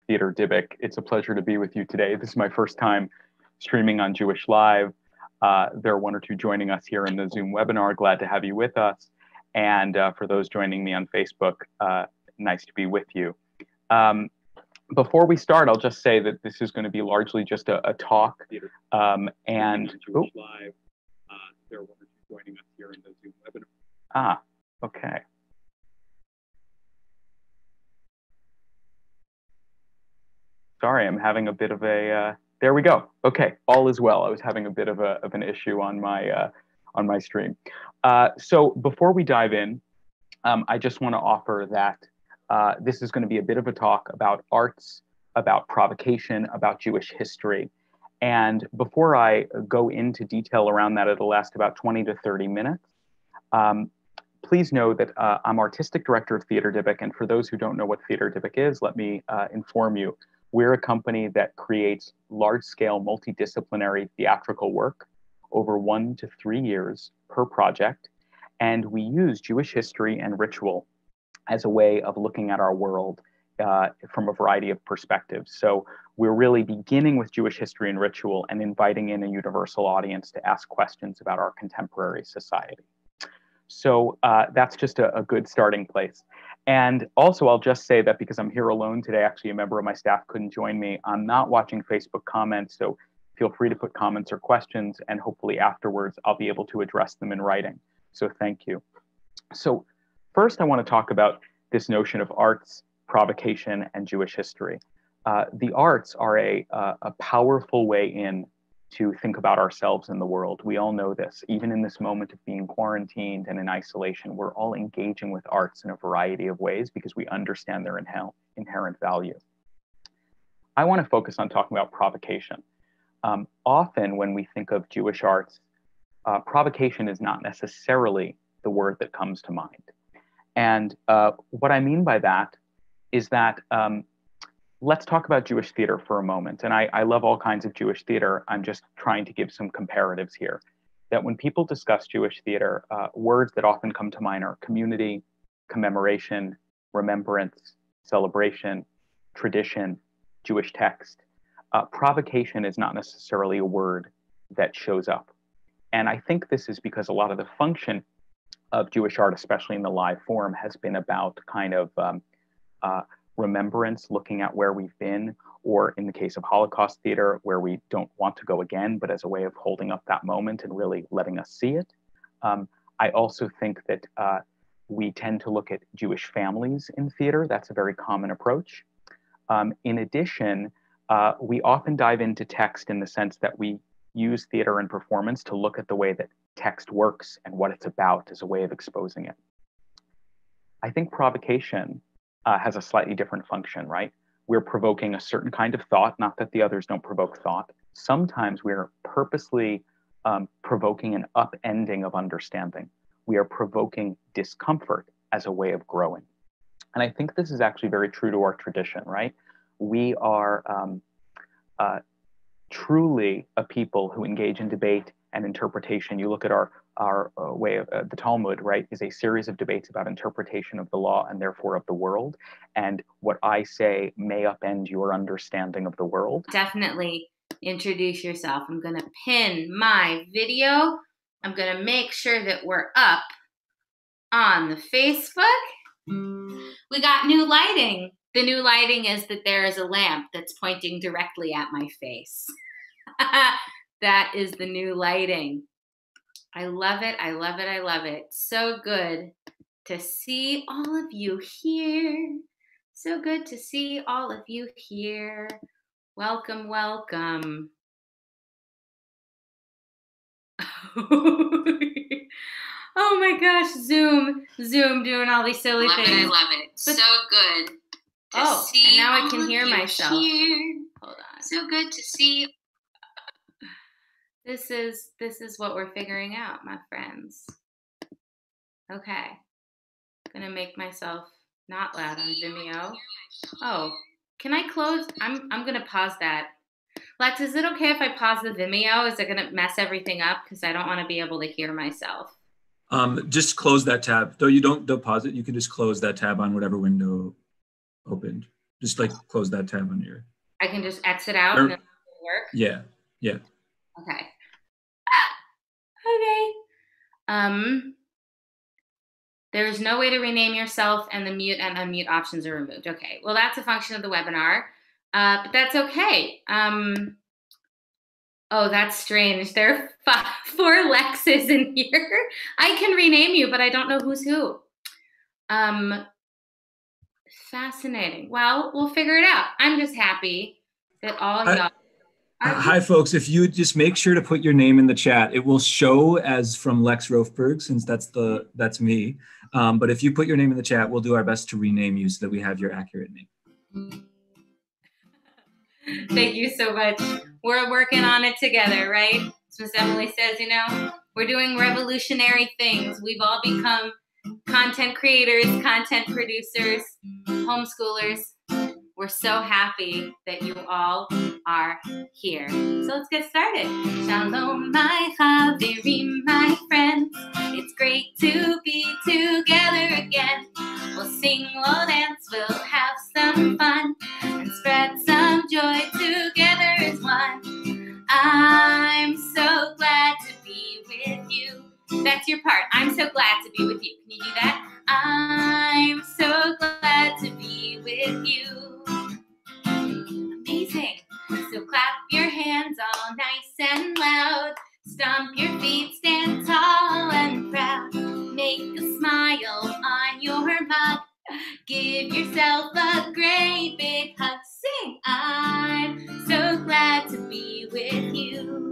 Theater Dybbuk. It's a pleasure to be with you today. This is my first time streaming on Jewish Live. There are one or two joining us here in the Zoom webinar. Glad to have you with us. And for those joining me on Facebook, nice to be with you. Before we start, I'll just say that this is going to be largely just a talk. There are one or two joining us here in the Zoom webinar. Okay. Sorry, I'm having a bit of a, there we go. Okay, all is well. I was having a bit of an issue on my stream. So before we dive in, I just want to offer that this is going to be a bit of a talk about arts, about provocation, about Jewish history. And before I go into detail around that, it'll last about 20 to 30 minutes. Please know that I'm artistic director of Theater Dybbuk. And for those who don't know what Theater Dybbuk is, let me inform you. We're a company that creates large-scale, multidisciplinary theatrical work over 1 to 3 years per project. And we use Jewish history and ritual as a way of looking at our world from a variety of perspectives. So we're really beginning with Jewish history and ritual and inviting in a universal audience to ask questions about our contemporary society. So that's just a good starting place. And also, I'll just say that because I'm here alone today, actually a member of my staff couldn't join me. I'm not watching Facebook comments, so feel free to put comments or questions, and hopefully afterwards I'll be able to address them in writing. So thank you. So first, I want to talk about this notion of arts, provocation, and Jewish history. The arts are a powerful way in to think about ourselves in the world. We all know this. Even in this moment of being quarantined and in isolation, we're all engaging with arts in a variety of ways because we understand their inherent value. I want to focus on talking about provocation. Often when we think of Jewish arts, provocation is not necessarily the word that comes to mind. And what I mean by that is that let's talk about Jewish theater for a moment. And I love all kinds of Jewish theater. I'm just trying to give some comparatives here. That when people discuss Jewish theater, words that often come to mind are community, commemoration, remembrance, celebration, tradition, Jewish text. Provocation is not necessarily a word that shows up. And I think this is because a lot of the function of Jewish art, especially in the live form, has been about kind of remembrance, looking at where we've been, or in the case of Holocaust theater, where we don't want to go again, but as a way of holding up that moment and really letting us see it. I also think that we tend to look at Jewish families in theater. That's a very common approach. In addition, we often dive into text in the sense that we use theater and performance to look at the way that text works and what it's about as a way of exposing it. I think provocation has a slightly different function, right? We're provoking a certain kind of thought, not that the others don't provoke thought. Sometimes we're purposely provoking an upending of understanding. We are provoking discomfort as a way of growing. And I think this is actually very true to our tradition, right? We are truly a people who engage in debate and interpretation. You look at our way of the Talmud, right, is a series of debates about interpretation of the law and therefore of the world. And what I say may upend your understanding of the world. Definitely introduce yourself. I'm going to pin my video. I'm going to make sure that we're up on the Facebook. We got new lighting. The new lighting is that there is a lamp that's pointing directly at my face. That is the new lighting. I love it. I love it. I love it. So good to see all of you here. So good to see all of you here. Welcome, welcome. Oh my gosh, Zoom doing all these silly things. I love it. So good to see. And now I can hear myself. Here. Hold on. So good to see. This is what we're figuring out, my friends. Okay. Gonna make myself not loud on Vimeo. Oh, can I close? I'm gonna pause that. Lex, is it okay if I pause the Vimeo? Is it gonna mess everything up? Because I don't want to be able to hear myself. Just close that tab. Though you don't pause it, you can just close that tab on whatever window opened. Just like close that tab on your. I can just exit out and then it'll work? Yeah. Yeah. Okay. Okay. There's no way to rename yourself and the mute and unmute options are removed. Okay. Well, that's a function of the webinar. But that's okay. Oh, that's strange. There are 4 Lexes in here. I can rename you, but I don't know who's who. Fascinating. Well, we'll figure it out. I'm just happy that all y'all are Hi, folks. If you just make sure to put your name in the chat, it will show as from Lex Rofberg, since that's me. But if you put your name in the chat, we'll do our best to rename you so that we have your accurate name. Thank you so much. We're working on it together, right? As Miss Emily says, you know, we're doing revolutionary things. We've all become content creators, content producers, homeschoolers. We're so happy that you all are here. So let's get started. Shalom, my chaverim, my friends. It's great to be together again. We'll sing, we'll dance, we'll have some fun and spread some joy together as one. I'm so glad to be with you. That's your part. I'm so glad to be with you. Can you do that? I'm so glad to be with you. Amazing. So clap your hands all nice and loud. Stomp your feet, stand tall and proud. Make a smile on your mug. Give yourself a great big hug. Sing, I'm so glad to be with you.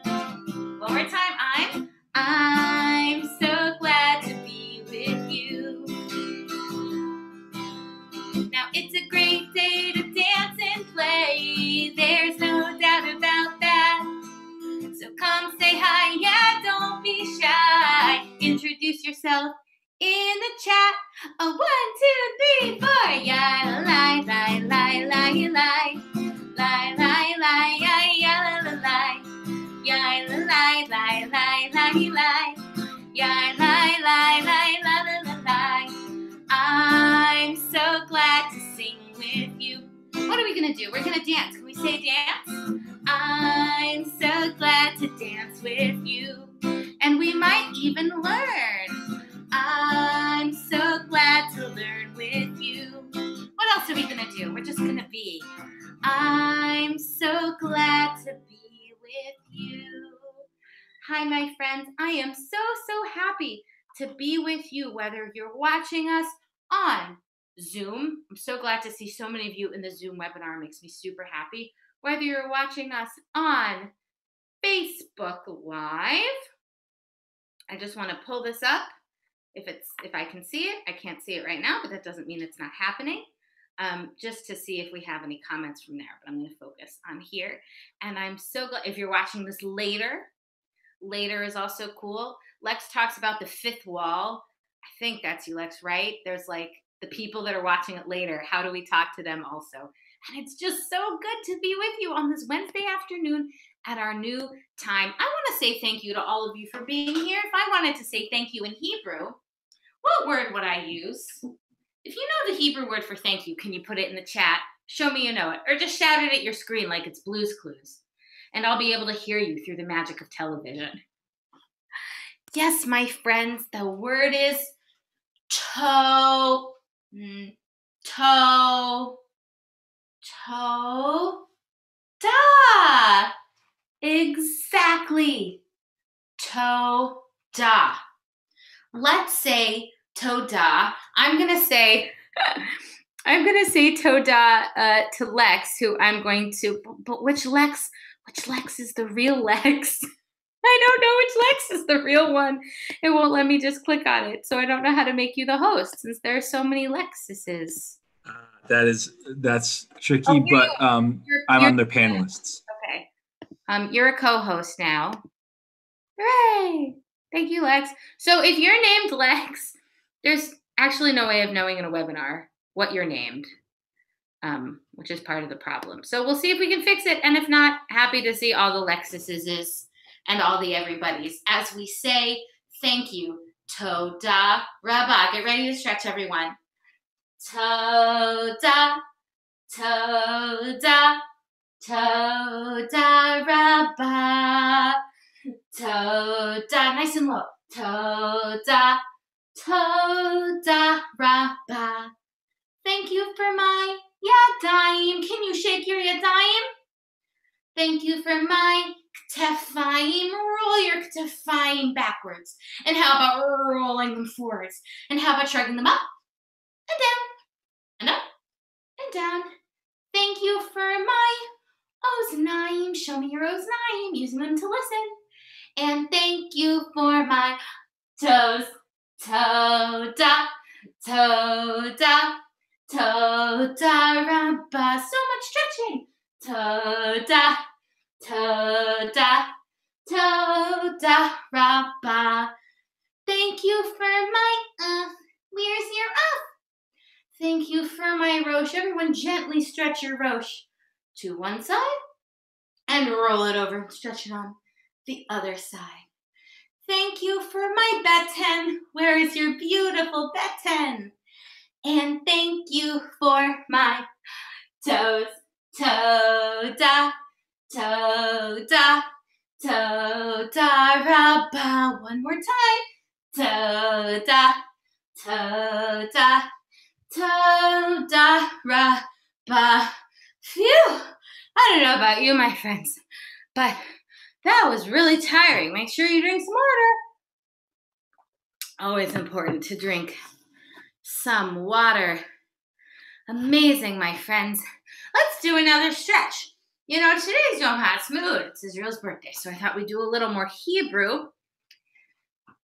One more time, I'm so glad to be with you. Now it's a great day to dance and play. There's no doubt about that. So come say hi, yeah, don't be shy. Introduce yourself in the chat. 1, 2, 3, 4. Yeah, lie, lie, lie, lie, lie. Lie, lie, lie, yeah, yeah, la, la, lie. Yeah, la, lie, lie, lie, lie, lie. Yeah, lie, lie, lie, la, la, la, lie. I'm so glad to sing with you. What are we gonna do? We're gonna dance. Can we say dance? I'm so glad to dance with you. And we might even learn. I'm so glad to learn with you. What else are we gonna do? We're just gonna be. I'm so glad to be with you. Hi, my friends. I am so happy to be with you, whether you're watching us on Zoom. I'm so glad to see so many of you in the Zoom webinar. It makes me super happy. Whether you're watching us on Facebook Live. I just want to pull this up. If I can see it, I can't see it right now, but that doesn't mean it's not happening. Just to see if we have any comments from there, but I'm going to focus on here. And I'm so glad if you're watching this later is also cool. Lex talks about the 5th wall. I think that's you, Lex, right? There's like the people that are watching it later. How do we talk to them also? And it's just so good to be with you on this Wednesday afternoon at our new time. I want to say thank you to all of you for being here. If I wanted to say thank you in Hebrew, what word would I use? If you know the Hebrew word for thank you, can you put it in the chat? Show me you know it. Or just shout it at your screen like it's Blue's Clues. And I'll be able to hear you through the magic of television. Yes, my friends, the word is toe. Da. Exactly. Toda. Let's say toda. I'm gonna say toda to Lex, who I'm going to. But which Lex? Which Lex is the real Lex? I don't know which Lex is the real one. It won't let me just click on it, so I don't know how to make you the host since there are so many Lexuses. That's tricky, but I'm on their panelists. Okay. You're a co-host now. Hooray! Thank you, Lex. So if you're named Lex, there's actually no way of knowing in a webinar what you're named, which is part of the problem. So we'll see if we can fix it, and if not, happy to see all the Lexuses and all the everybody's as we say thank you. Toda Rabba. Get ready to stretch, everyone. Toda Toda, toda rabba. Toda, nice and low. Toda, toda rabba. Thank you for my yadayim. Can you shake your yadayim? Thank you for my ktefayim. Roll your ktefayim backwards. And how about rolling them forwards? And how about shrugging them up and down and up and down? Thank you for my oznaim. Show me your oznaim, using them to listen. And thank you for my toes. Toda, toda, toda rabba. So much stretching. Toda, toda, toda rabba. Thank you for my where's your up? Thank you for my rosh. Everyone gently stretch your rosh to one side and roll it over and stretch it on the other side. Thank you for my beten. Where is your beautiful beten? And thank you for my toes. Toda, toda, toda rabba. One more time. Toda, toda, toda rabba. Phew! I don't know about you, my friends, but that was really tiring. Make sure you drink some water. Always important to drink some water. Amazing, my friends. Let's do another stretch. You know, today's Yom HaAtzmaut. It's Israel's birthday, so I thought we'd do a little more Hebrew.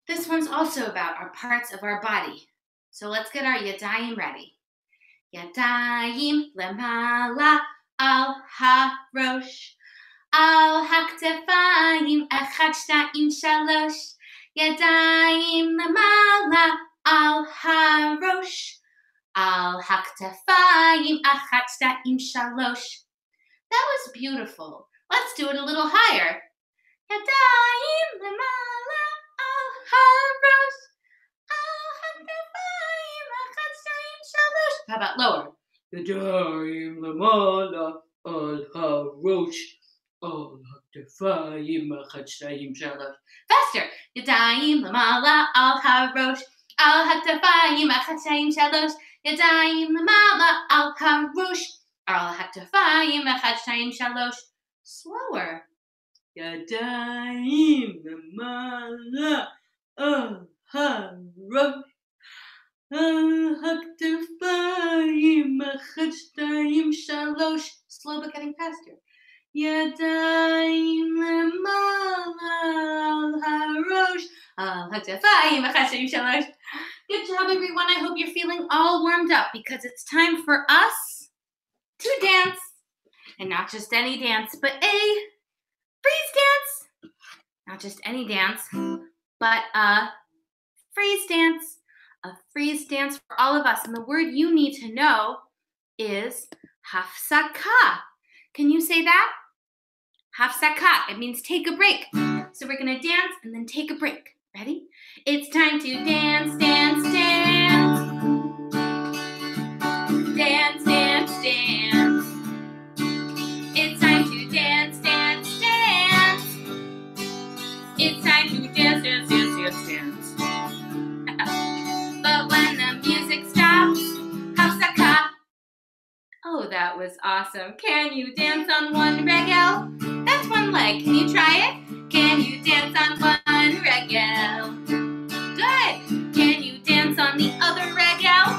This one's also about our parts of our body. So let's get our yadayim ready. Yadayim lemala al harosh. Al haktefayim echad shtayim shalosh. Yadayim lemala al harosh. Al haktefayim echad shtayim shalosh. That was beautiful. Let's do it a little higher. Yadayim lemala al harosh. Al haktefayim echad shtayim shalosh. How about lower? Yadayim lemala al harosh. Al haktefayim echad shtayim shalosh. Faster. Yadayim lemala al harosh. Al haktefayim echad shtayim shalosh. Yadayim lemala al harosh. Al haktefayim echad shtayim shalosh. Slower. Yadayim lemala al harosh. Al haktefayim echad shtayim shalosh. Slow but getting faster. Yadayim lemala al harosh. Al haktefayim echad shtayim shalosh. Good job, everyone. I hope you're feeling all warmed up because it's time for us to dance. And not just any dance, but a freeze dance. Not just any dance, but a freeze dance. A freeze dance for all of us. And the word you need to know is hafsaka. Can you say that? Hafsaka. It means take a break. So we're going to dance and then take a break. Ready? It's time to dance, dance, dance. Dance, dance, dance. It's time to dance, dance, dance. It's time to dance, dance, dance, dance, dance. But when the music stops, hafsaka. Oh, that was awesome. Can you dance on one regel? That's one leg. Can you try it? Can you dance on one regel? Good. Can you dance on the other regel?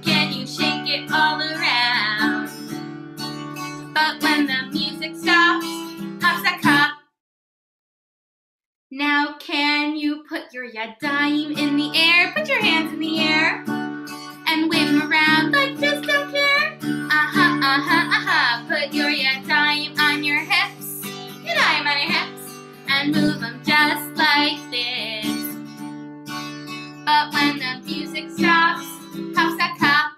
Can you shake it all around? But when the music stops, hafsaka. Now can you put your yadayim in the air? Put your hands in the air and wave them around like just don't care. Aha, aha, aha. Put your yadayim on your hips. Yadayim on your hips and move them just like this. But when the music stops, hafsaka.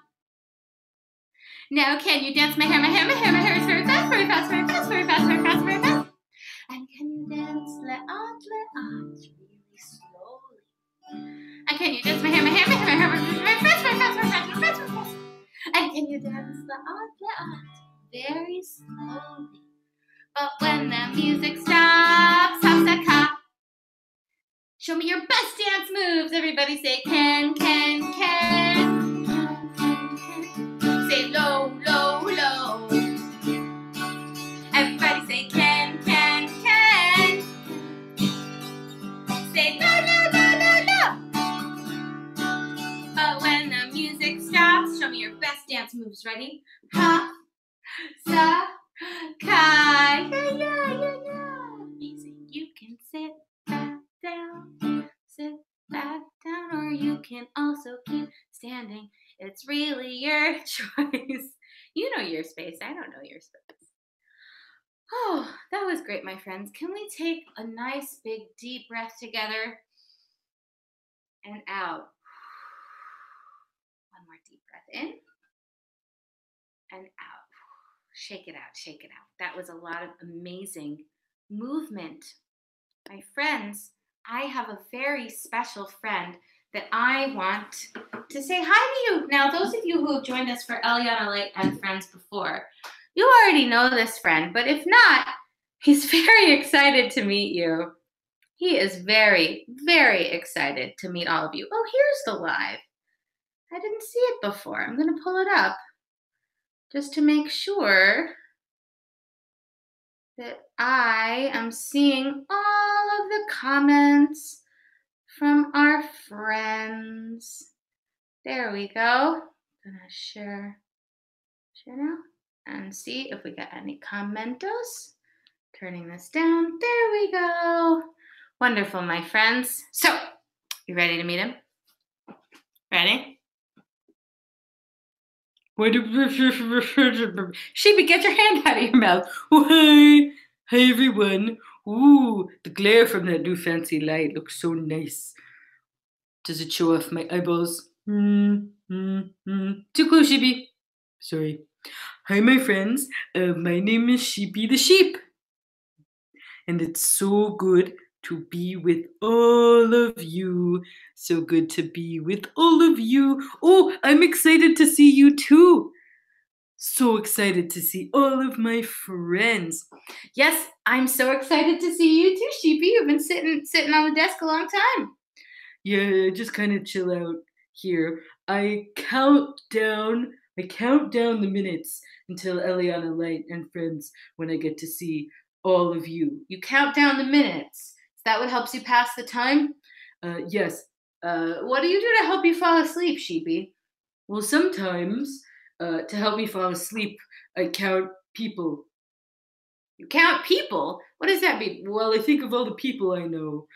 Now can you dance my hair, my hair, my hair, my hair is very fast, very fast, very fast, very fast, very fast, very fast. And can you dance le'at, really slowly? And can you dance my hair, my hair, my hair, my hair, very fast, very fast, very fast, very fast, very fast. And can you dance the odd, very slowly? But when the music stops, hop. Show me your best dance moves. Everybody say can. Say low. Everybody say can. Say no. But when the music stops, show me your best dance moves. Ready? Ha, sa, ka. Yeah. Amazing. You can sit back down, or you can also keep standing. It's really your choice. You know your space. I don't know your space. Oh, that was great, my friends. Can we take a nice big deep breath together? And out. One more deep breath in and out. Shake it out. That was a lot of amazing movement. My friends, I have a very special friend that I want to say hi to you. Now, those of you who have joined us for Eliana Light and Friends before, you already know this friend, but if not, he's very excited to meet you. He is very, very excited to meet all of you. Oh, here's the live. I didn't see it before. I'm going to pull it up just to make sure that I am seeing all of the comments from our friends. There we go. I'm gonna share now and see if we got any commentos. Turning this down. There we go. Wonderful, my friends. So, you ready to meet him? Ready? Sheepy, get your hand out of your mouth. Oh, hi. Hi, everyone. Ooh, the glare from that new fancy light looks so nice. Does it show off my eyeballs? Too close, Sheepy. Sorry. Hi, my friends. My name is Sheepy the Sheep. And it's so good to be with all of you. So good to be with all of you. Oh, I'm excited to see you too. So excited to see all of my friends. Yes, I'm so excited to see you too, Sheepy. You've been sitting on the desk a long time. Yeah, just kind of chill out here. I count down the minutes until Eliana Light and Friends when I get to see all of you. You count down the minutes. Is that what helps you pass the time? Yes. What do you do to help you fall asleep, Sheepy? Well, sometimes to help me fall asleep, I count people. You count people? What does that mean? Well, I think of all the people I know.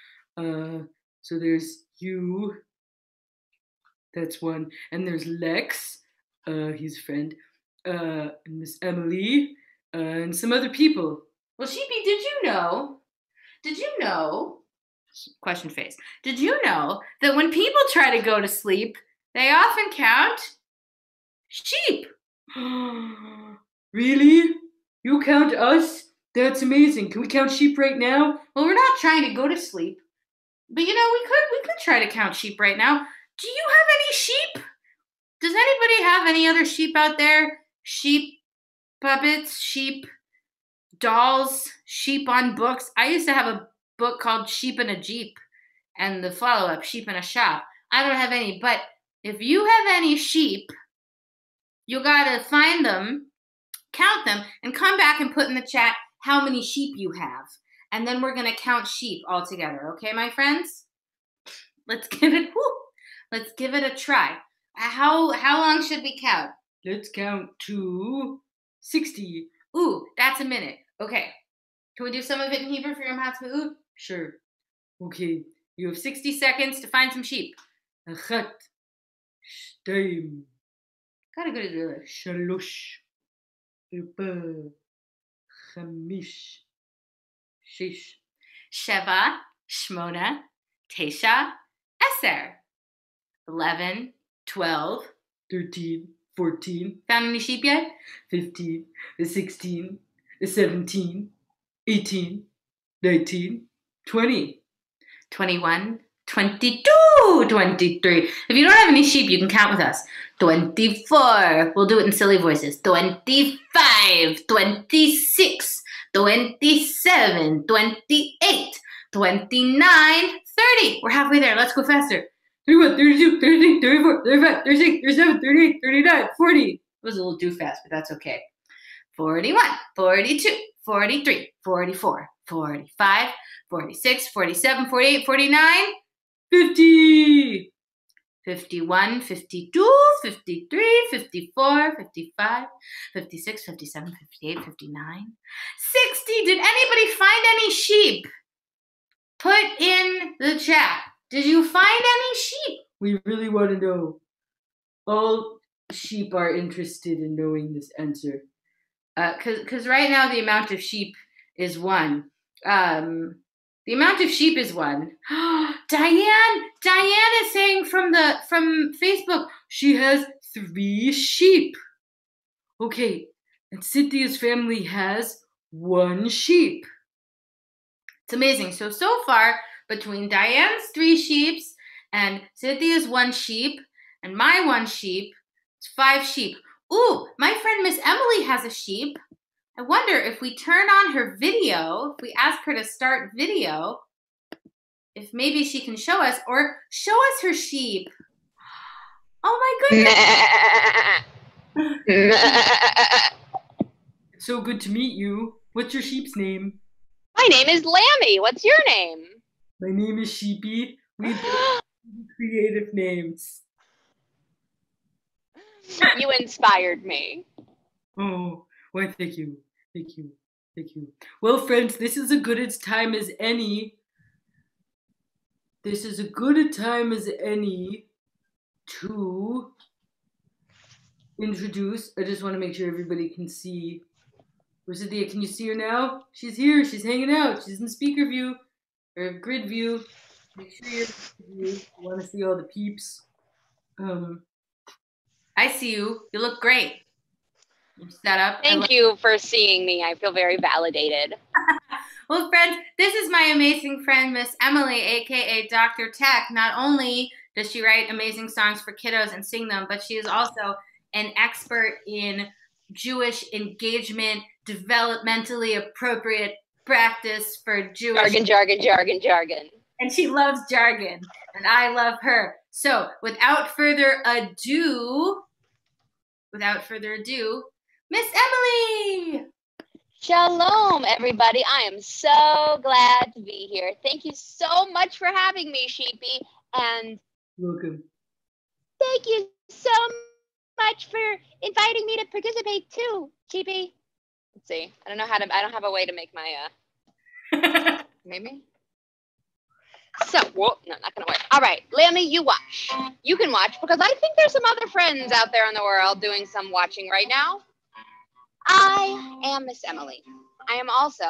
So there's you. That's one. And there's Lex. He's a friend. And Miss Emily. And some other people. Well, Sheepy, did you know? Question face. Did you know that when people try to go to sleep, they often count sheep? Really? You count us? That's amazing. Can we count sheep right now? Well, we're not trying to go to sleep. But we could try to count sheep right now. Do you have any sheep? Does anybody have any other sheep out there? Sheep puppets, sheep dolls, sheep on books. I used to have a book called Sheep in a Jeep and the follow-up, Sheep in a Shop. I don't have any, but if you have any sheep, you gotta find them, count them, and come back and put in the chat how many sheep you have. And then we're gonna count sheep all together, okay, my friends? Let's give it a try. How long should we count? Let's count to 60. Ooh, that's a minute. Okay. Can we do some of it in Hebrew for Yom Ha'atzmaut? Sure. Okay. You have 60 seconds to find some sheep. Achat, shtayim. Gotta go to the shalosh, arba, chamish, shish, sheva, shmona, tesha, eser. 11, 12, 13, 14. Found any sheep yet? 15, 16, 17, 18, 19, 20, 21, 22, 23. If you don't have any sheep, you can count with us. 24. We'll do it in silly voices. 25, 26, 27, 28, 29, 30. We're halfway there. Let's go faster. 31, 32, 33, 34, 35, 36, 37, 38, 39, 40. It was a little too fast, but that's okay. 41, 42, 43, 44, 45, 46, 47, 48, 49, 50. 51, 52, 53, 54, 55, 56, 57, 58, 59, 60. Did anybody find any sheep? Put in the chat. Did you find any sheep? We really want to know. All sheep are interested in knowing this answer. Because right now the amount of sheep is 1. The amount of sheep is 1. Diane is saying from Facebook she has 3 sheep. Okay, and Cynthia's family has 1 sheep. It's amazing. So far, between Diane's 3 sheep and Cynthia's 1 sheep and my 1 sheep, it's 5 sheep. Ooh, my friend Miss Emily has a sheep. I wonder if we turn on her video, if we ask her to start video, if maybe she can show us or show us her sheep. Oh my goodness. It's so good to meet you. What's your sheep's name? My name is Lammy. What's your name? My name is Sheepy. We both creative names. You inspired me. Oh, why, thank you. Thank you. Thank you. Well, friends, this is as good a time as any. This is as good a time as any to introduce. I just want to make sure everybody can see. Where's Cynthia? Can you see her now? She's here. She's hanging out. She's in speaker view or grid view. Make sure you're in view. You want to see all the peeps. I see you. You look great. You're set up. Thank you for seeing me. I feel very validated. Well, friends, this is my amazing friend, Miss Emily, aka Dr. Tech. Not only does she write amazing songs for kiddos and sing them, but she is also an expert in Jewish engagement, developmentally appropriate practice for Jewish Jargon. And she loves jargon, and I love her. So, without further ado, Miss Emily! Shalom, everybody. I am so glad to be here. Thank you so much for having me, Sheepy. And welcome. Thank you so much for inviting me to participate too, Sheepy. Let's see. I don't have a way to make my, maybe? So, whoa, no, not gonna work. All right, Lammy, you watch. You can watch because I think there's some other friends out there in the world doing some watching right now. I am Miss Emily. I am also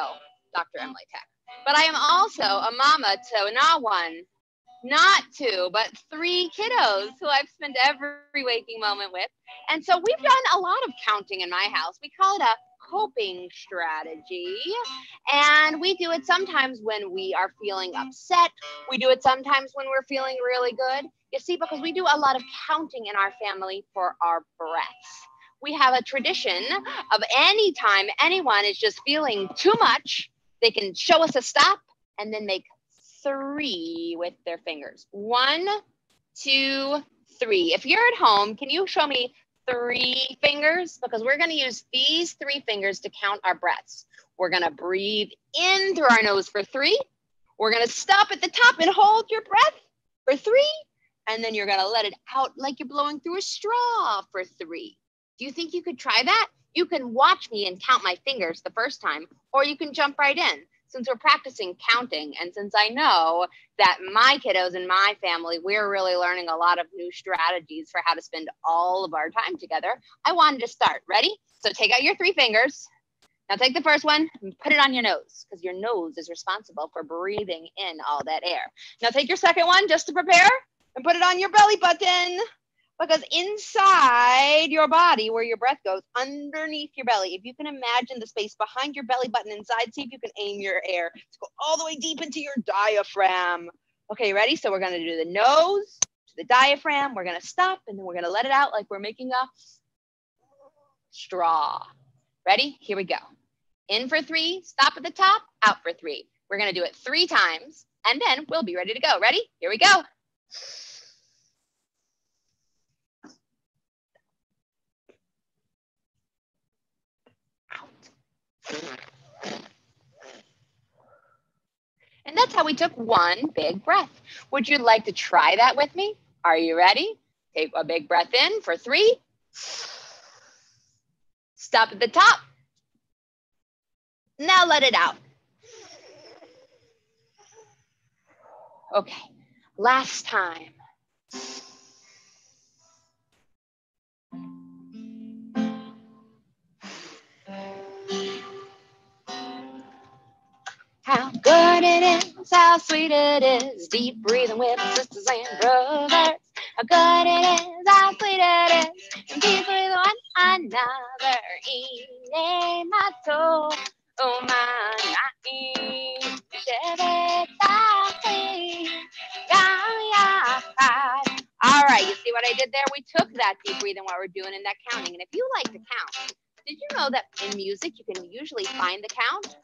Dr. Emily Tech, but I am also a mama to not 1, not 2, but 3 kiddos who I've spent every waking moment with. And so we've done a lot of counting in my house. We call it a coping strategy. And we do it sometimes when we are feeling upset. We do it sometimes when we're feeling really good. You see, because we do a lot of counting in our family for our breaths. We have a tradition of any time anyone is just feeling too much, they can show us a stop and then make 3 with their fingers. 1, 2, 3. If you're at home, can you show me 3 fingers? Because we're going to use these 3 fingers to count our breaths. We're going to breathe in through our nose for 3. We're going to stop at the top and hold your breath for 3. And then you're going to let it out like you're blowing through a straw for 3. Do you think you could try that? You can watch me and count my fingers the first time, or you can jump right in. Since we're practicing counting, and since I know that my kiddos and my family, we're really learning a lot of new strategies for how to spend all of our time together, I wanted to start. Ready? So take out your 3 fingers. Now take the first one and put it on your nose, because your nose is responsible for breathing in all that air. Now take your second one just to prepare and put it on your belly button. Because inside your body, where your breath goes, underneath your belly, if you can imagine the space behind your belly button inside, see if you can aim your air to go all the way deep into your diaphragm. Okay, ready? So we're going to do the nose to the diaphragm. We're gonna stop and then we're gonna let it out like we're making a straw. Ready? Here we go. In for 3, stop at the top, out for 3. We're gonna do it 3 times and then we'll be ready to go. Ready? Here we go. And that's how we took one big breath. Would you like to try that with me? Are you ready? Take a big breath in for 3. Stop at the top. Now let it out. Okay, last time. How good it is, how sweet it is, deep breathing with sisters and brothers. How good it is, how sweet it is, and peace with one another. Ine mato, oh manai, shebetaki, gayahad. All right, you see what I did there? We took that deep breathing while we're doing and that counting. And if you like to count, did you know that in music you can usually find the count?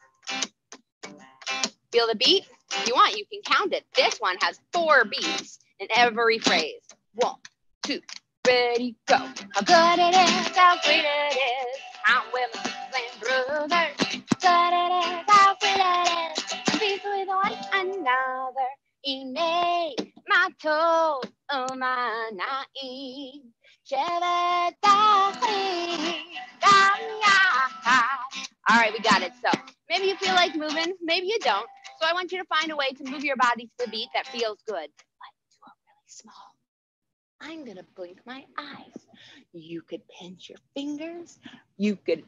Feel the beat? If you want, you can count it. This one has 4 beats in every phrase. 1, 2, ready, go. How good it is, how sweet it is. I'm with my sisters and brothers. Good it is, how sweet it is. Peace with one another. Ine mato umanai. Shevetachim gamyahad. All right, we got it. So maybe you feel like moving, maybe you don't. So I want you to find a way to move your body to the beat that feels good. But do it really small. I'm gonna blink my eyes. You could pinch your fingers. You could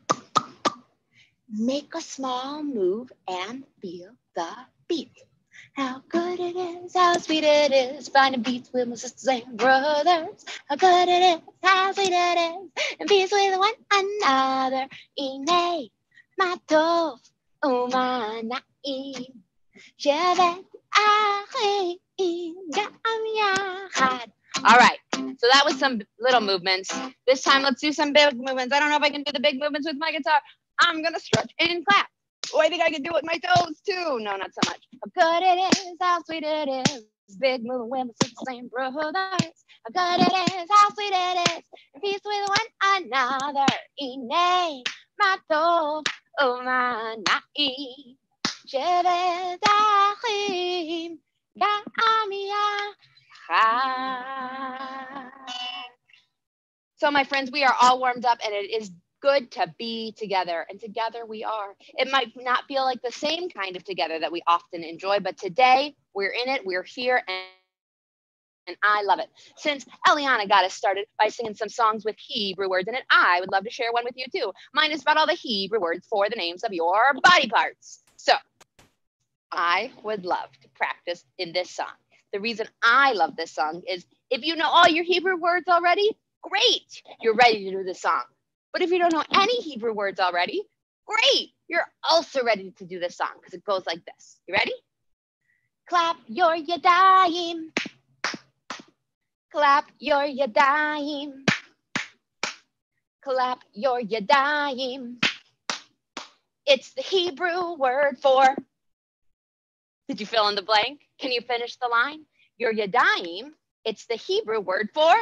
make a small move and feel the beat. How good it is, how sweet it is, finding beats with my sisters and brothers. How good it is, how sweet it is, and peace with one another. Ine matov umanai. Shevet achim gam yachad. All right, so that was some little movements. This time, let's do some big movements. I don't know if I can do the big movements with my guitar. I'm gonna stretch and clap. Oh, I think I can do it with my toes too. No, not so much. How good it is, how sweet it is. Big moving with my sisters and brothers. How good it is, how sweet it is. And peace with one another. Ine matov umanai. Shevet achim gam yachad. So my friends, we are all warmed up and it is good to be together, and together we are. It might not feel like the same kind of together that we often enjoy, but today we're in it, we're here, and I love it. Since Eliana got us started by singing some songs with Hebrew words in it, I would love to share one with you too. Mine is about all the Hebrew words for the names of your body parts. So I would love to practice in this song. The reason I love this song is if you know all your Hebrew words already, great, you're ready to do the song. But if you don't know any Hebrew words already, great, you're also ready to do this song because it goes like this. You ready? Clap your yadayim. Clap your yadayim. Clap your yadayim. It's the Hebrew word for. Did you fill in the blank? Can you finish the line? Your yadayim, it's the Hebrew word for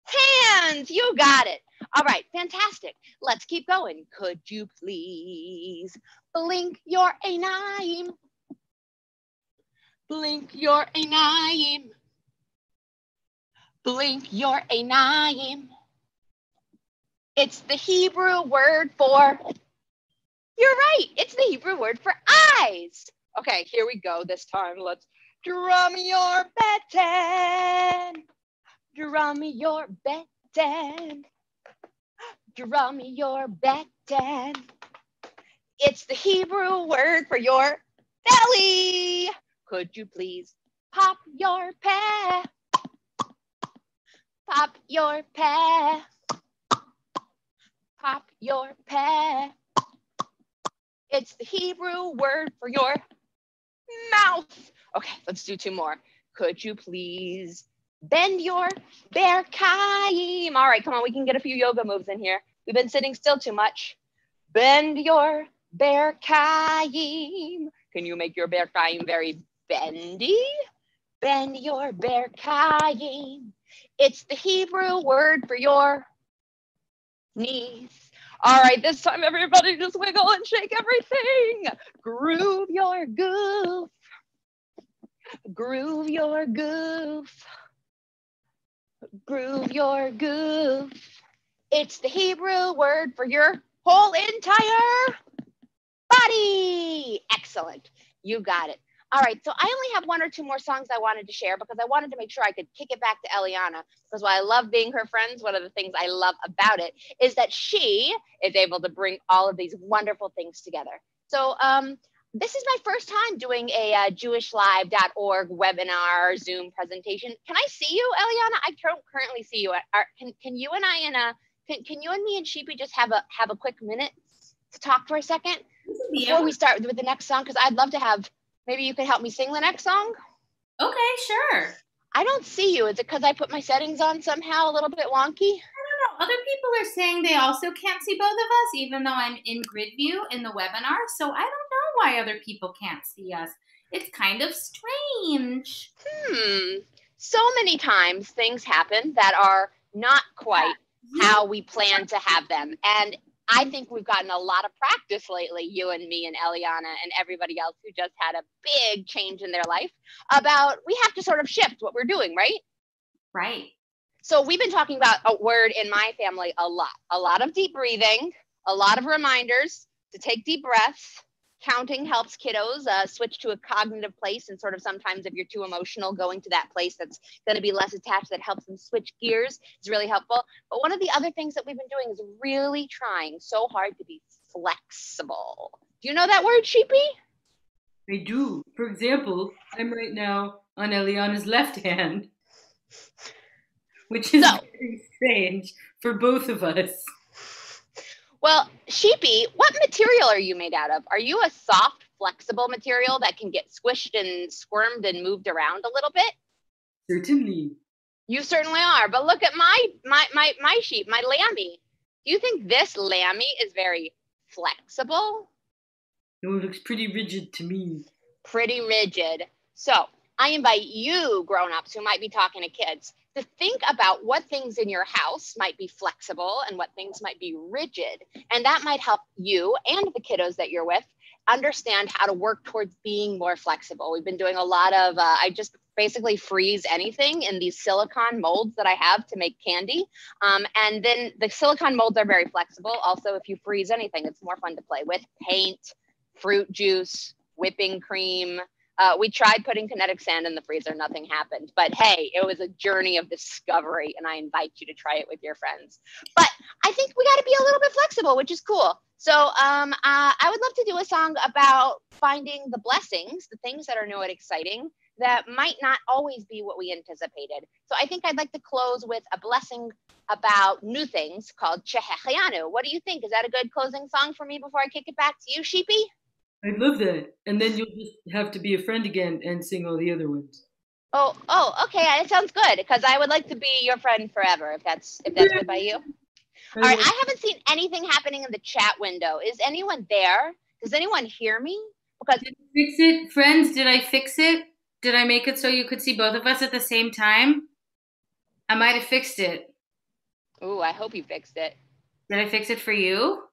hands. You got it. All right, fantastic. Let's keep going. Could you please blink your einayim? Blink your einayim. Blink your einayim. It's the Hebrew word for, you're right, it's the Hebrew word for eyes. Okay, here we go. This time, let's drum your beten. Drum your beten. Drum your beten. It's the Hebrew word for your belly. Could you please pop your pea? Pop your pea. Pop your pea. It's the Hebrew word for your mouth. Okay, let's do 2 more. Could you please Bend your berkayim. All right, come on, we can get a few yoga moves in here. We've been sitting still too much. Bend your berkayim. Can you make your berkayim very bendy? Bend your berkayim. It's the Hebrew word for your knees. All right, this time everybody just wiggle and shake everything. Groove your goof. Groove your goof. Groove your goof. It's the Hebrew word for your whole entire body. Excellent. You got it. All right, so I only have one or two more songs I wanted to share because I wanted to make sure I could kick it back to Eliana, because while I love being her friends, one of the things I love about it is that she is able to bring all of these wonderful things together. So this is my first time doing a jewishlive.org webinar Zoom presentation. Can I see you, Eliana? I don't currently see you. Can you and I can you and me and Sheepy just have a quick minute to talk for a second before we start with the next song? Because I'd love to have, maybe you can help me sing the next song. Okay, sure. I don't see you. Is it because I put my settings on somehow a little bit wonky? I don't know. Other people are saying they also can't see both of us, even though I'm in grid view in the webinar. So I don't know why other people can't see us. It's kind of strange. So many times things happen that are not quite how we plan to have them. And I think we've gotten a lot of practice lately, you and me and Eliana and everybody else who just had a big change in their life, about we have to sort of shift what we're doing, right? Right. So we've been talking about a word in my family a lot of deep breathing, a lot of reminders to take deep breaths. Counting helps kiddos switch to a cognitive place, and sort of sometimes if you're too emotional, going to that place that's going to be less attached, that helps them switch gears is really helpful. But one of the other things that we've been doing is really trying so hard to be flexible. Do you know that word, Sheepy? I do. For example, I'm right now on Eliana's left hand, which is very strange for both of us. Well, Sheepy, what material are you made out of? Are you a soft, flexible material that can get squished and squirmed and moved around a little bit? Certainly. You certainly are. But look at my sheep, my lammy. Do you think this lammy is very flexible? No, it looks pretty rigid to me. Pretty rigid. So I invite you grown-ups who might be talking to kids to think about what things in your house might be flexible and what things might be rigid. And that might help you and the kiddos that you're with understand how to work towards being more flexible. We've been doing a lot of, I just basically freeze anything in these silicone molds that I have to make candy. And then the silicone molds are very flexible. Also, if you freeze anything, it's more fun to play with. Paint, fruit juice, whipping cream. We tried putting kinetic sand in the freezer, nothing happened. But hey, it was a journey of discovery, and I invite you to try it with your friends. But I think we got to be a little bit flexible, which is cool. So I would love to do a song about finding the blessings, the things that are new and exciting, that might not always be what we anticipated. So I think I'd like to close with a blessing about new things called Chehechianu. What do you think? Is that a good closing song for me before I kick it back to you, Sheepy? I'd love that. And then you'll just have to be a friend again and sing all the other ones. Oh, okay. That sounds good, because I would like to be your friend forever, if that's good by you. All right. I haven't seen anything happening in the chat window. Is anyone there? Does anyone hear me? Because did I fix it? Friends, did I fix it? Did I make it so you could see both of us at the same time? I might have fixed it. Ooh, I hope you fixed it. Did I fix it for you?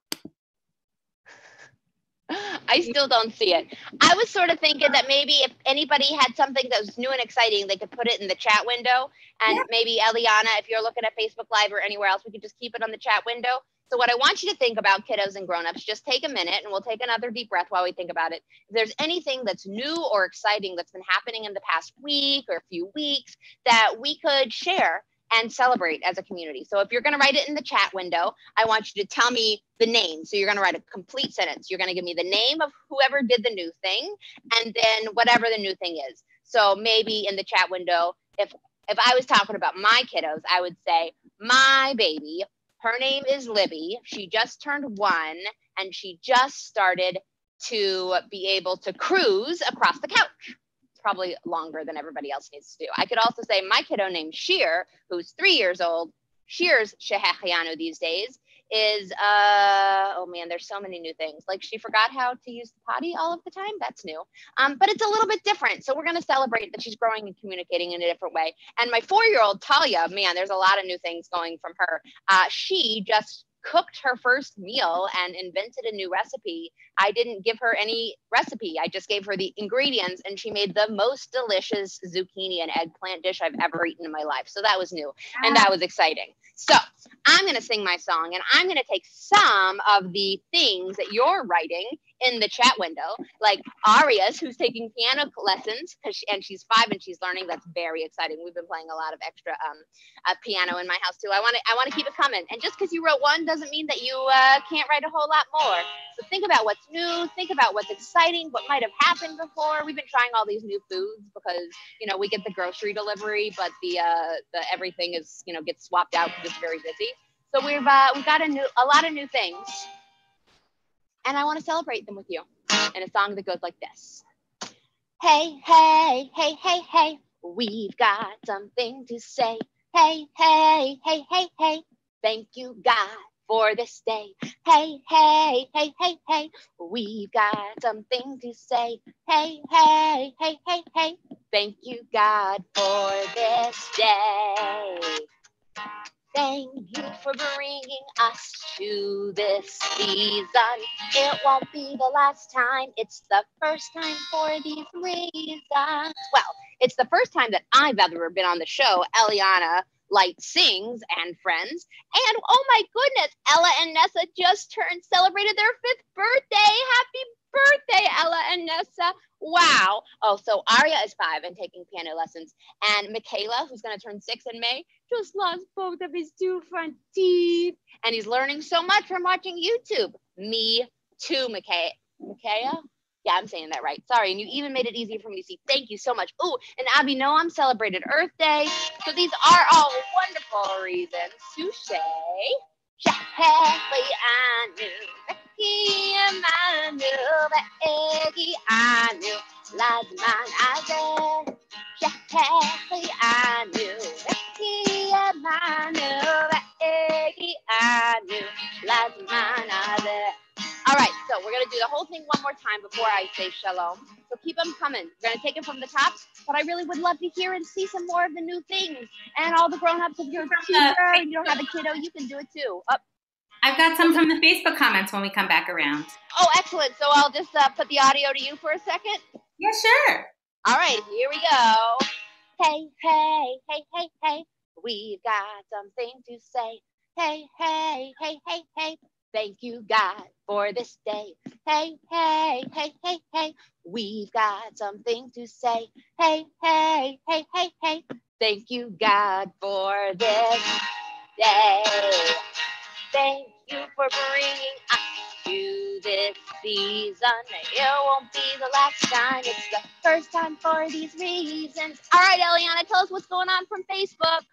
I still don't see it. I was sort of thinking that maybe if anybody had something that was new and exciting, they could put it in the chat window. And maybe Eliana, if you're looking at Facebook Live or anywhere else, we could just keep it on the chat window. So what I want you to think about, kiddos and grown-ups, just take a minute and we'll take another deep breath while we think about it. If there's anything that's new or exciting that's been happening in the past week or a few weeks that we could share and celebrate as a community. So if you're going to write it in the chat window, I want you to tell me the name. So you're going to write a complete sentence. You're going to give me the name of whoever did the new thing and then whatever the new thing is. So maybe in the chat window, if I was talking about my kiddos, I would say, my baby, her name is Libby. She just turned 1 and she just started to be able to cruise across the couch. probably longer than everybody else needs to do. I could also say my kiddo named Sheer, who's 3 years old, Sheer's Shehechianu these days is, oh man, there's so many new things. Like she forgot how to use the potty all of the time. That's new. But it's a little bit different. So we're going to celebrate that she's growing and communicating in a different way. And my 4-year-old Talia, man, there's a lot of new things going from her. She just cooked her first meal and invented a new recipe. I didn't give her any recipe. I just gave her the ingredients and she made the most delicious zucchini and eggplant dish I've ever eaten in my life. So that was new and that was exciting. So I'm going to sing my song and I'm going to take some of the things that you're writing in the chat window, like Aria's, who's taking piano lessons and she's 5 and she's learning. That's very exciting. We've been playing a lot of extra piano in my house too. I want to keep it coming. And just because you wrote one doesn't mean that you can't write a whole lot more. So think about what's new. Think about what's exciting, what might have happened before. We've been trying all these new foods because, you know, we get the grocery delivery, but the everything is, you know, gets swapped out because it's very busy. So we've got a lot of new things. And I want to celebrate them with you in a song that goes like this. Hey, hey, hey, hey, hey, we've got something to say. Hey, hey, hey, hey, hey, thank you, God, for this day. Hey, hey, hey, hey, hey, we've got something to say. Hey, hey, hey, hey, hey, thank you, God, for this day. Thank you for bringing us to this season. It won't be the last time. It's the first time for these reasons. Well, it's the first time that I've ever been on the show. Eliana Light sings and friends. And oh my goodness, Ella and Nessa just celebrated their 5th birthday. Happy birthday, Ella and Nessa. Wow. Oh, so Aria is 5 and taking piano lessons. And Michaela, who's going to turn 6 in May, just lost both of his 2 front teeth. And he's learning so much from watching YouTube. Me too, Michaela. Yeah, I'm saying that right. Sorry. And you even made it easier for me to see. Thank you so much. Oh, and Abby Noam celebrated Earth Day. So these are all wonderful reasons to say, Shahli Anu, Becky Manu, Becky Anu, Lazman Azer. Shahli Anu, Becky Manu, Becky Anu, Lazman Azer. All right, so we're going to do the whole thing one more time before I say shalom. So keep them coming. We're going to take it from the top, but I really would love to hear and see some more of the new things. And all the grown-ups, if you're a teacher and you don't have a kiddo, you can do it too. I've got some from the Facebook comments when we come back around. Oh, excellent. So I'll just put the audio to you for a second. Yeah, sure. All right, here we go. Hey, hey, hey, hey, hey, we've got something to say. Hey, hey, hey, hey, hey, thank you, God, for this day. Hey, hey, hey, hey, hey, we've got something to say. Hey, hey, hey, hey, hey, thank you, God, for this day. Thank you for bringing us to this season. It won't be the last time. It's the first time for these reasons. All right, Eliana, tell us what's going on from Facebook.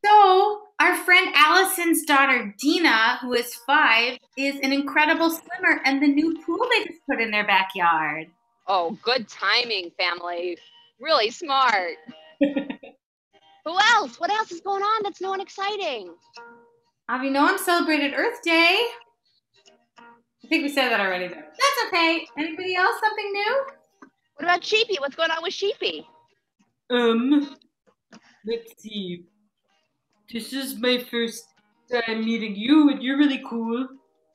So our friend Allison's daughter, Dina, who is 5, is an incredible swimmer, and the new pool they just put in their backyard. Oh, good timing, family. Really smart. Who else? What else is going on that's new and exciting? Avinoam celebrated Earth Day. I think we said that already, though. That's okay. Anybody else? Something new? What about Sheepy? What's going on with Sheepy? Let's see. This is my first time meeting you, and you're really cool.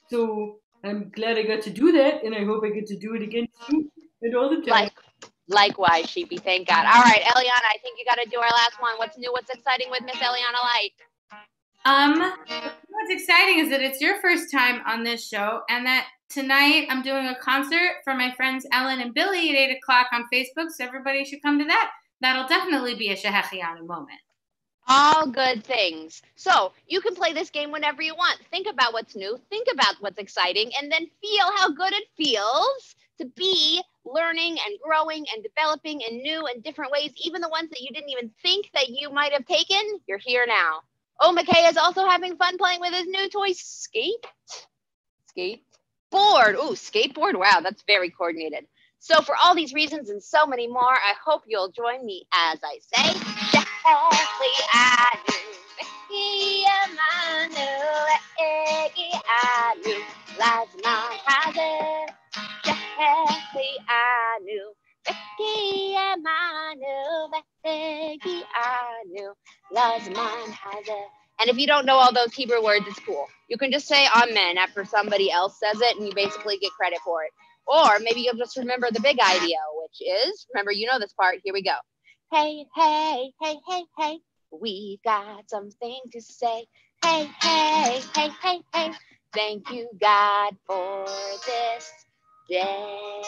So I'm glad I got to do that, and I hope I get to do it again soon and all the time. Likewise, Sheepy. Thank God. All right, Eliana, I think you got to do our last one. What's new? What's exciting with Miss Eliana Light? What's exciting is that it's your first time on this show, and that tonight I'm doing a concert for my friends Ellen and Billy at 8 o'clock on Facebook, so everybody should come to that. That'll definitely be a Shehechianu moment. All good things. So you can play this game whenever you want. Think about what's new, think about what's exciting, and then feel how good it feels to be learning and growing and developing in new and different ways, even the ones that you didn't even think that you might have taken. You're here now. Oh, McKay is also having fun playing with his new toy skateboard. Ooh, skateboard. Wow, that's very coordinated. So for all these reasons and so many more, I hope you'll join me as I say, Jeffrey, I knew, Becky, I knew, Eggy, I knew, Lazman has it. Jeffrey, I knew, Becky, I knew, Eggy, I knew, Lazman has it. And if you don't know all those Hebrew words, it's cool. You can just say amen after somebody else says it, and you basically get credit for it. Or maybe you'll just remember the big idea, which is, remember, you know this part. Here we go. Hey, hey, hey, hey, hey. We've got something to say. Hey, hey, hey, hey, hey. Thank you, God, for this day.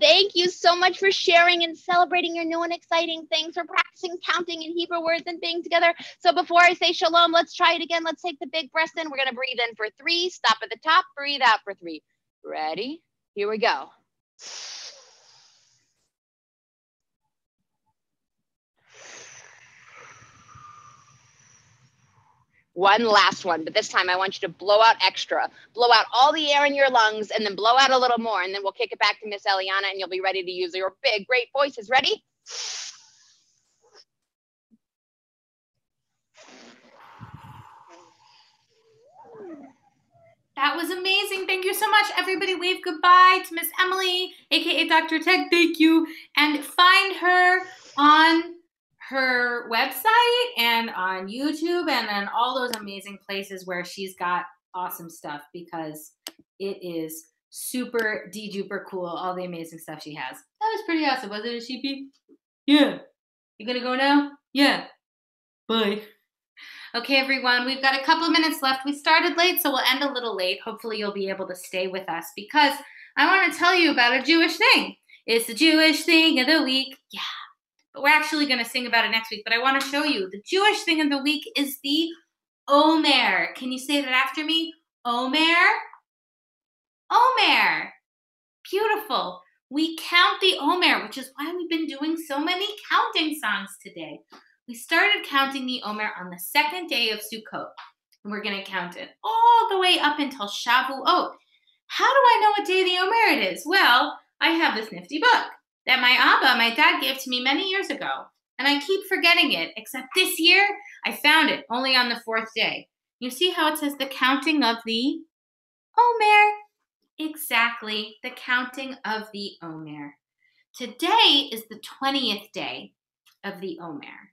Thank you so much for sharing and celebrating your new and exciting things, for practicing counting in Hebrew words and being together. So before I say shalom, let's try it again. Let's take the big breath in. We're going to breathe in for 3, stop at the top, breathe out for 3. Ready? Here we go. One last one, but this time I want you to blow out extra. Blow out all the air in your lungs and then blow out a little more, and then we'll kick it back to Miss Eliana and you'll be ready to use your big, great voices. Ready? That was amazing. Thank you so much. Everybody wave goodbye to Miss Emily, aka Dr. Tech. Thank you. And find her on her website and on YouTube and on all those amazing places where she's got awesome stuff, because it is super duper cool, all the amazing stuff she has. That was pretty awesome, wasn't it, Sheepy? Yeah. You gonna go now? Yeah. Bye. Okay, everyone, we've got a couple of minutes left. We started late, so we'll end a little late. Hopefully you'll be able to stay with us, because I want to tell you about a Jewish thing. It's the Jewish thing of the week. Yeah. But we're actually going to sing about it next week, but I want to show you. The Jewish thing of the week is the Omer. Can you say that after me? Omer? Omer. Beautiful. We count the Omer, which is why we've been doing so many counting songs today. We started counting the Omer on the 2nd day of Sukkot, and we're going to count it all the way up until Shavuot. How do I know what day of the Omer it is? Well, I have this nifty book that my dad gave to me many years ago, and I keep forgetting it, except this year I found it only on the 4th day. You see how it says the counting of the Omer? Exactly, the counting of the Omer. Today is the 20th day of the Omer,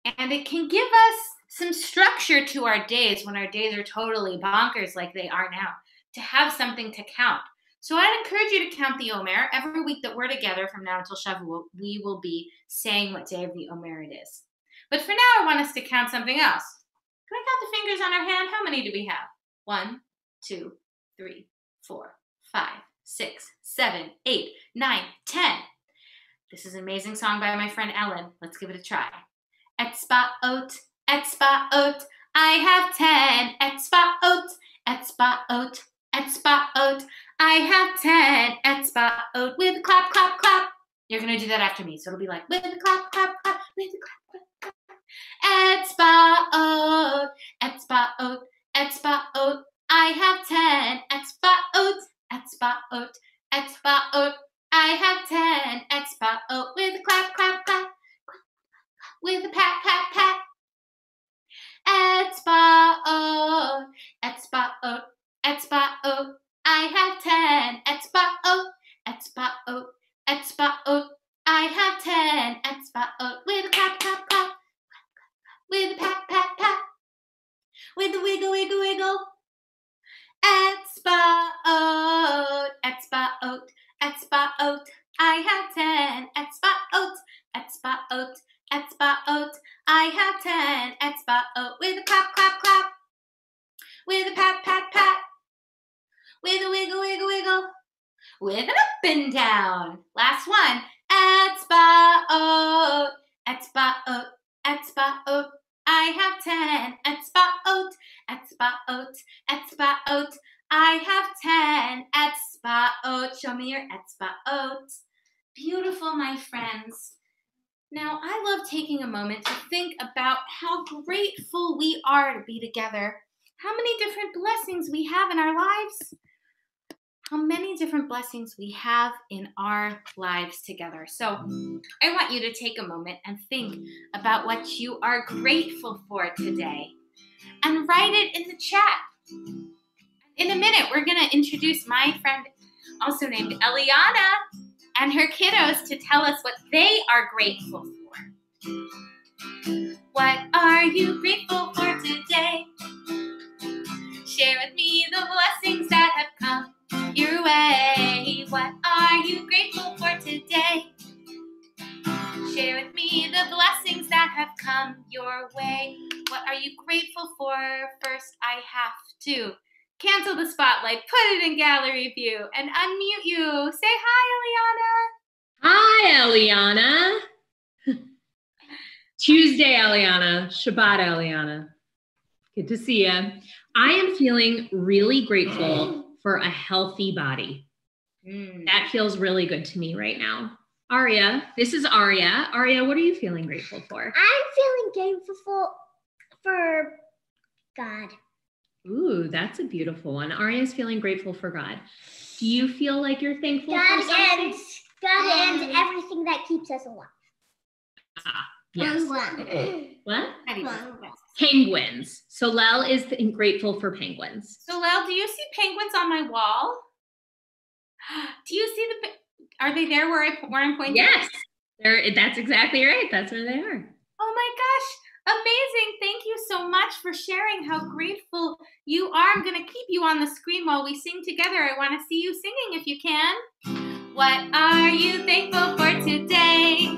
and it can give us some structure to our days when our days are totally bonkers like they are now, to have something to count. So I'd encourage you to count the Omer. Every week that we're together from now until Shavuot, we will be saying what day of the Omer it is. But for now, I want us to count something else. Can I count the fingers on our hand? How many do we have? 1, 2, 3, 4, 5, 6, 7, 8, 9, 10. This is an amazing song by my friend Ellen. Let's give it a try. Etzba'ot, etzba'ot, I have 10. Etzba'ot, etzba'ot, etzba'ot, I have 10 etzba'ot, with a clap, clap, clap. You're going to do that after me. So it'll be like, with a clap, clap, clap, with a clap, clap, clap. Etzba'ot, etzba'ot, etzba'ot, I have 10 etzba'ot, etzba'ot, etzba'ot, I have 10 etzba'ot, with a clap, clap, clap, with a pat, pat, pat. Etzba'ot, etzba'ot, etzba'ot, I have 10 etzba'ot, etzba'ot, etzba'ot, I have 10 etzba'ot, with a clap, clap, clap, with a pat, pat, pat, with a wiggle, wiggle, wiggle. Etzba'ot, etzba'ot, etzba'ot, I have 10 etzba'ot, etzba'ot, etzba'ot, I have 10 etzba'ot, with a clap, clap, clap, with a pat, pat, pat, with a wiggle, wiggle, wiggle, with an up and down. Last one. Etzba'ot, etzba'ot, etzba'ot, I have 10 etzba'ot, etzba'ot, etzba'ot, I have 10 etzba'ot. Show me your etzba'ot. Beautiful, my friends. Now, I love taking a moment to think about how grateful we are to be together. How many different blessings we have in our lives. how many different blessings we have in our lives together. So I want you to take a moment and think about what you are grateful for today and write it in the chat. In a minute, we're going to introduce my friend, also named Eliana, and her kiddos to tell us what they are grateful for. What are you grateful for today? Share with me the blessings that have come your way. What are you grateful for today? Share with me the blessings that have come your way. What are you grateful for? First, I have to cancel the spotlight, put it in gallery view, and unmute you. Say hi, Eliana. Hi, Eliana. Tuesday, Eliana. Shabbat, Eliana. Good to see you. I am feeling really grateful for a healthy body. That feels really good to me right now. Aria, this is Aria. Aria, what are you feeling grateful for? I'm feeling grateful for God. Ooh, that's a beautiful one. Aria's feeling grateful for God. Do you feel like you're thankful for something? God and everything that keeps us alive. Yes. What? Penguins. So Lel is grateful for penguins. So Lel, do you see penguins on my wall? Do you see are they there where I'm pointing? Yes. That's exactly right. That's where they are. Oh my gosh. Amazing. Thank you so much for sharing how grateful you are. I'm going to keep you on the screen while we sing together. I want to see you singing if you can. What are you thankful for today?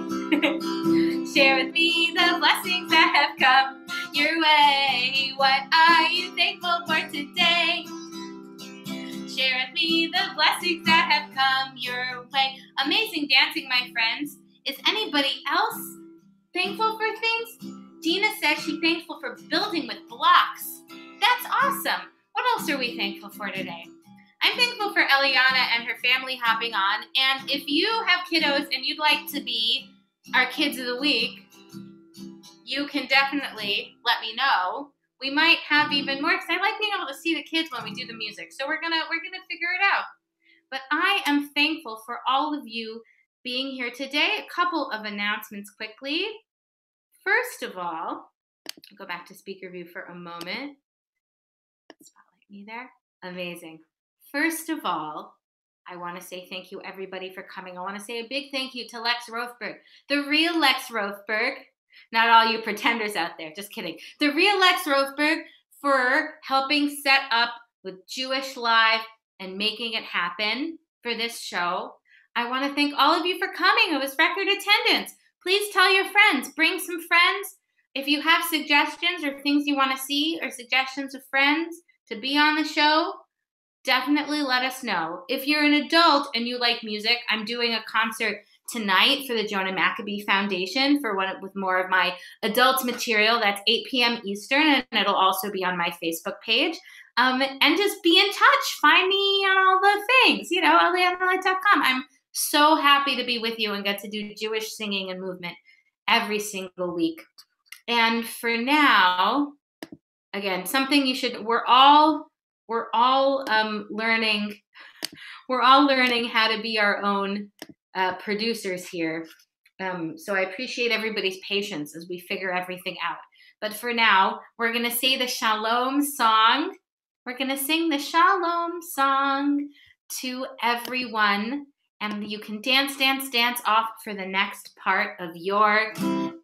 Share with me the blessings that have come your way. What are you thankful for today? Share with me the blessings that have come your way. Amazing dancing, my friends. Is anybody else thankful for things? Dina says she's thankful for building with blocks. That's awesome. What else are we thankful for today? I'm thankful for Eliana and her family hopping on. And if you have kiddos and you'd like to be our Kids of the Week, you can definitely let me know. We might have even more, because I like being able to see the kids when we do the music. So we're gonna figure it out. But I am thankful for all of you being here today. A couple of announcements quickly. First of all, I'll go back to speaker view for a moment. Spotlight me there. Amazing. First of all, I want to say thank you, everybody, for coming. I want to say a big thank you to Lex Rothberg, the real Lex Rothberg. Not all you pretenders out there, just kidding. The real Lex Rothberg for helping set up with Jewish Live and making it happen for this show. I want to thank all of you for coming. It was record attendance. Please tell your friends. Bring some friends. If you have suggestions or things you want to see or suggestions of friends to be on the show, definitely let us know. If you're an adult and you like music, I'm doing a concert tonight for the Jonah Maccabee Foundation with more of my adult material. That's 8 p.m. Eastern, and it'll also be on my Facebook page. And just be in touch. Find me on all the things, elianalight.com. I'm so happy to be with you and get to do Jewish singing and movement every single week. And for now, again, something we're all learning how to be our own producers here. So I appreciate everybody's patience as we figure everything out. But for now, we're going to say the Shalom song. We're going to sing the Shalom song to everyone. And you can dance off for the next part of your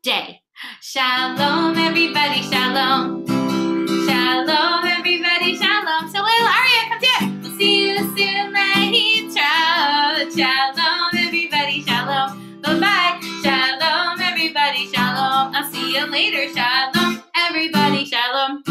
day. Shalom, everybody, shalom. Shalom, everybody, shalom. So little Aria, come dance. We'll see you soon, Leitra. Shalom, everybody, shalom. Bye-bye. Shalom, everybody, shalom. I'll see you later. Shalom, everybody, shalom.